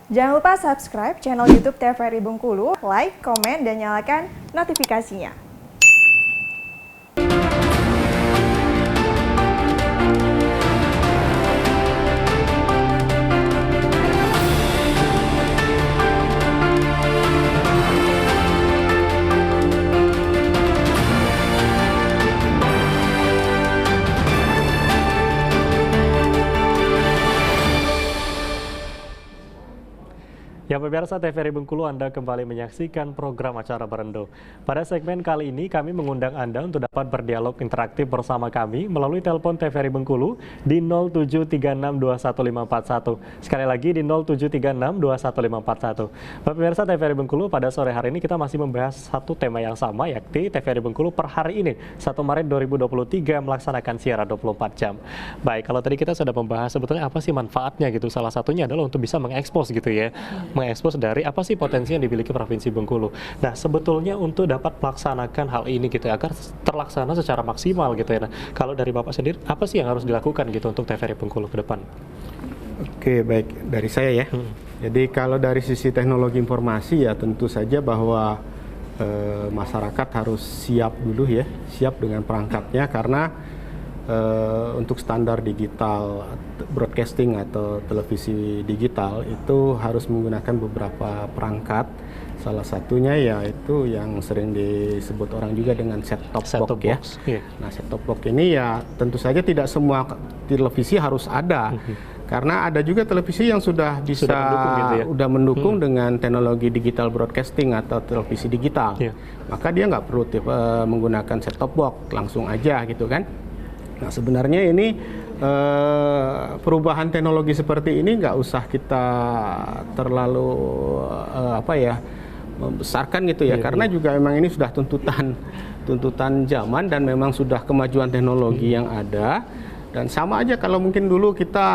Jangan lupa subscribe channel YouTube TVRI Bengkulu, like, komen, dan nyalakan notifikasinya. Ya pemirsa TVRI Bengkulu, Anda kembali menyaksikan program acara Berendo. Pada segmen kali ini kami mengundang Anda untuk dapat berdialog interaktif bersama kami melalui telepon TVRI Bengkulu di 0736215541. Sekali lagi di 0736215541. Pemirsa TVRI Bengkulu, pada sore hari ini kita masih membahas satu tema yang sama, yakni TVRI Bengkulu per hari ini 1 Maret 2023 melaksanakan siaran 24 jam. Baik, kalau tadi kita sudah membahas sebetulnya apa sih manfaatnya gitu. Salah satunya adalah untuk bisa mengekspos gitu ya. Mengekspos dari apa sih potensi yang dimiliki Provinsi Bengkulu. Nah, sebetulnya untuk dapat melaksanakan hal ini gitu agar terlaksana secara maksimal gitu ya. Nah, kalau dari Bapak sendiri apa sih yang harus dilakukan gitu untuk TVRI Bengkulu ke depan? Oke, baik, dari saya ya. Jadi kalau dari sisi teknologi informasi ya tentu saja bahwa masyarakat harus siap dulu ya, siap dengan perangkatnya karena untuk standar digital broadcasting atau televisi digital itu harus menggunakan beberapa perangkat. Salah satunya yaitu yang sering disebut orang juga dengan set-top box ya. Yeah. Nah, set-top box ini ya tentu saja tidak semua televisi harus ada. Karena ada juga televisi yang sudah bisa mendukung dengan teknologi digital broadcasting atau televisi digital. Yeah. Maka dia nggak perlu menggunakan set-top box, langsung aja gitu kan. Nah, sebenarnya ini perubahan teknologi seperti ini nggak usah kita terlalu membesarkan gitu ya, karena juga memang ini sudah tuntutan zaman dan memang sudah kemajuan teknologi yang ada. Dan sama aja kalau mungkin dulu kita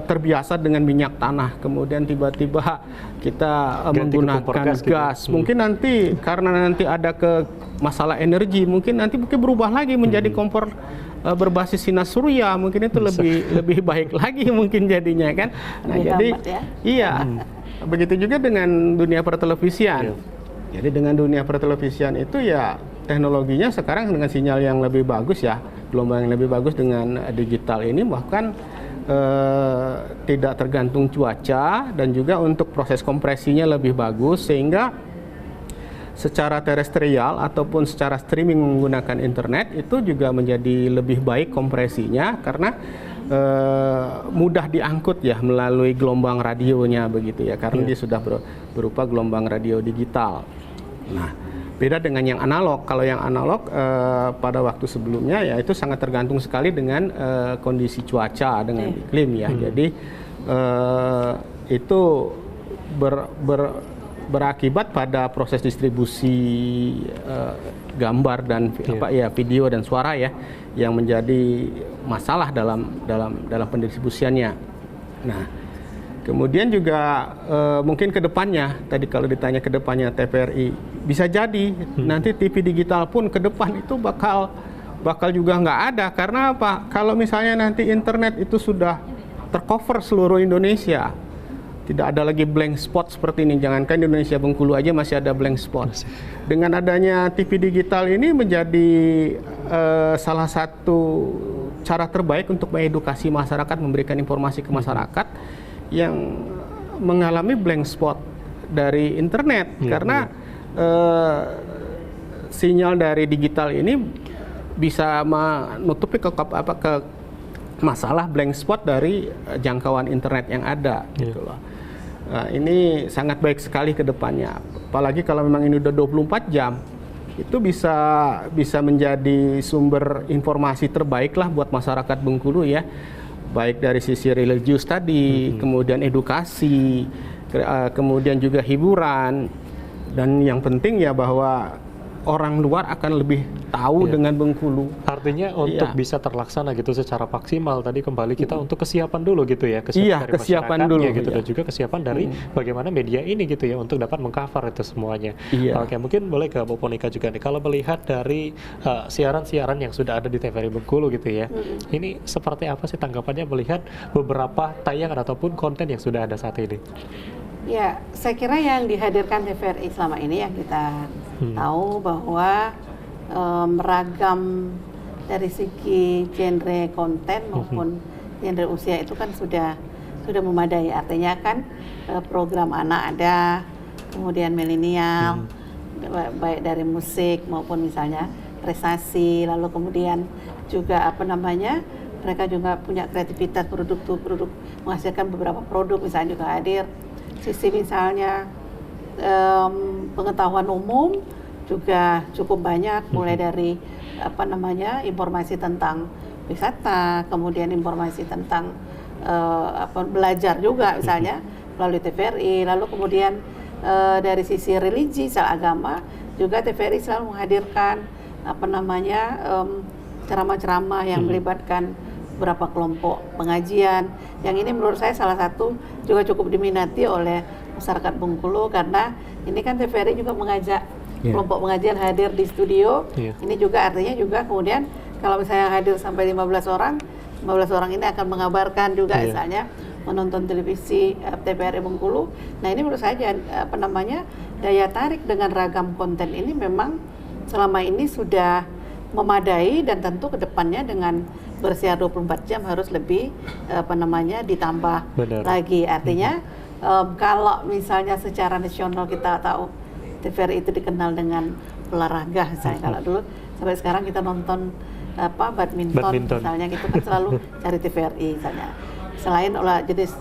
terbiasa dengan minyak tanah, kemudian tiba-tiba kita menggunakan gas. Mungkin nanti karena nanti ada masalah energi, mungkin berubah lagi menjadi kompor berbasis sinar surya, mungkin itu lebih baik lagi mungkin jadinya kan. Nah, jadi iya. Begitu juga dengan dunia pertelevisian. Jadi dengan dunia pertelevisian itu ya teknologinya sekarang dengan sinyal yang lebih bagus ya, gelombang yang lebih bagus dengan digital ini bahkan tidak tergantung cuaca dan juga untuk proses kompresinya lebih bagus sehingga secara terestrial ataupun secara streaming menggunakan internet itu juga menjadi lebih baik kompresinya karena mudah diangkut ya melalui gelombang radionya begitu ya, karena dia sudah berupa gelombang radio digital. Nah, beda dengan yang analog. Kalau yang analog pada waktu sebelumnya ya itu sangat tergantung sekali dengan kondisi cuaca, dengan iklim ya. Jadi itu berakibat pada proses distribusi gambar dan video dan suara ya yang menjadi masalah dalam pendistribusiannya. Nah, kemudian juga mungkin ke depannya, tadi kalau ditanya ke depannya TVRI, bisa jadi nanti TV digital pun ke depan itu bakal juga nggak ada. Karena apa? Kalau misalnya nanti internet itu sudah tercover seluruh Indonesia, tidak ada lagi blank spot seperti ini. Jangankan Indonesia Bengkulu aja masih ada blank spot. Dengan adanya TV digital ini menjadi salah satu cara terbaik untuk mengedukasi masyarakat, memberikan informasi ke masyarakat yang mengalami blank spot dari internet karena sinyal dari digital ini bisa menutupi ke masalah blank spot dari jangkauan internet yang ada gitu loh. Nah, ini sangat baik sekali ke depannya. Apalagi kalau memang ini udah 24 jam itu bisa menjadi sumber informasi terbaik lah buat masyarakat Bengkulu ya. Baik dari sisi religius tadi, kemudian edukasi, kemudian juga hiburan, dan yang penting ya bahwa orang luar akan lebih tahu dengan Bengkulu. Artinya untuk bisa terlaksana gitu secara maksimal tadi kembali kita untuk kesiapan dulu gitu ya, Iya, dari kesiapan masyarakatnya dulu, gitu iya. dan juga kesiapan dari bagaimana media ini gitu ya untuk dapat mengcover itu semuanya. Iya. Oke, mungkin boleh ke Bu Ponika juga nih, kalau melihat dari siaran-siaran yang sudah ada di TVRI Bengkulu gitu ya, ini seperti apa sih tanggapannya melihat beberapa tayangan ataupun konten yang sudah ada saat ini? Ya, saya kira yang dihadirkan TVRI selama ini yang kita tahu bahwa ragam dari segi genre konten maupun genre usia itu kan sudah memadai. Artinya kan program anak ada, kemudian milenial, baik dari musik maupun misalnya prestasi, lalu kemudian juga mereka juga punya kreativitas produk menghasilkan beberapa produk misalnya juga hadir. Sisi misalnya pengetahuan umum juga cukup banyak, mulai dari informasi tentang wisata, kemudian informasi tentang belajar juga misalnya melalui TVRI, lalu kemudian dari sisi religi, soal agama juga TVRI selalu menghadirkan ceramah-ceramah yang melibatkan beberapa kelompok pengajian, yang ini menurut saya salah satu juga cukup diminati oleh masyarakat Bengkulu, karena ini kan TVRI juga mengajak kelompok pengajian hadir di studio. Ini juga artinya juga kemudian kalau misalnya hadir sampai 15 orang ini akan mengabarkan juga misalnya menonton televisi TVRI Bengkulu. Nah, ini menurut saya daya tarik dengan ragam konten ini memang selama ini sudah memadai, dan tentu kedepannya dengan bersiar 24 jam harus lebih ditambah lagi. Artinya kalau misalnya secara nasional kita tahu TVRI itu dikenal dengan olahraga misalnya, kalau dulu sampai sekarang kita nonton badminton misalnya, gitu kan selalu cari TVRI misalnya. Selain jenis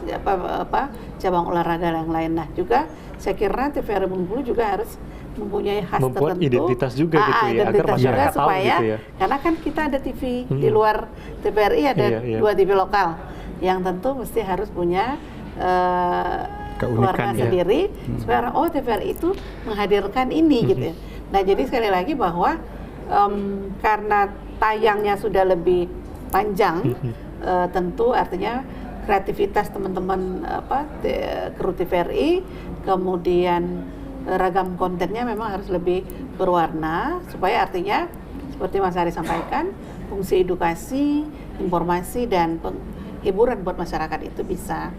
cabang olahraga yang lain. Nah, juga saya kira TVRI Bengkulu juga harus mempunyai khas membuat tertentu, identitas juga gitu ya, agar masyarakat tahu supaya, gitu ya. Karena kan kita ada TV di luar TVRI, ada 2 TV lokal yang tentu mesti harus punya warna sendiri, supaya orang, TVRI itu menghadirkan ini gitu ya. Nah, jadi sekali lagi bahwa karena tayangnya sudah lebih panjang, tentu artinya kreativitas teman-teman kru TVRI, kemudian ragam kontennya memang harus lebih berwarna, supaya artinya seperti Mas Ari sampaikan, fungsi edukasi, informasi dan hiburan buat masyarakat itu bisa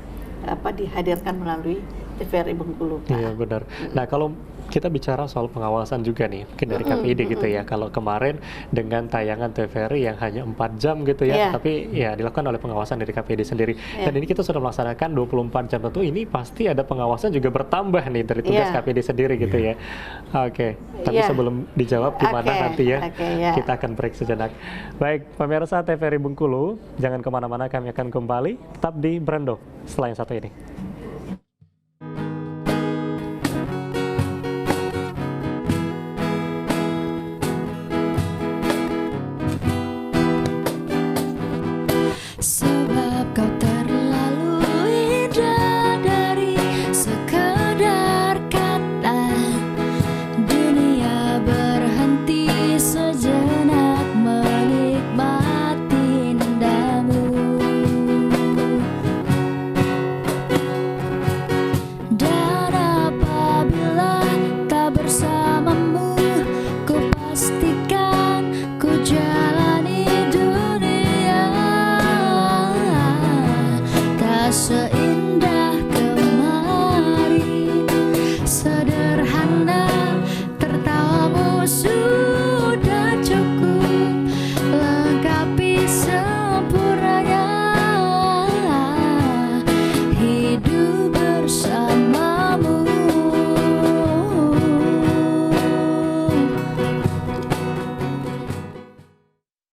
dihadirkan melalui TVRI Bengkulu. Iya, benar. Nah, kalau kita bicara soal pengawasan juga nih, mungkin dari KPID gitu ya. Kalau kemarin dengan tayangan TVRI yang hanya 4 jam gitu ya, tapi ya dilakukan oleh pengawasan dari KPID sendiri. Dan ini kita sudah melaksanakan 24 jam, tentu ini pasti ada pengawasan juga bertambah nih dari tugas KPID sendiri gitu ya. Oke, tapi sebelum dijawab gimana nanti ya, kita akan break sejenak. Baik, pemirsa TVRI Bengkulu, jangan kemana-mana, kami akan kembali tetap di Brando setelah yang satu ini.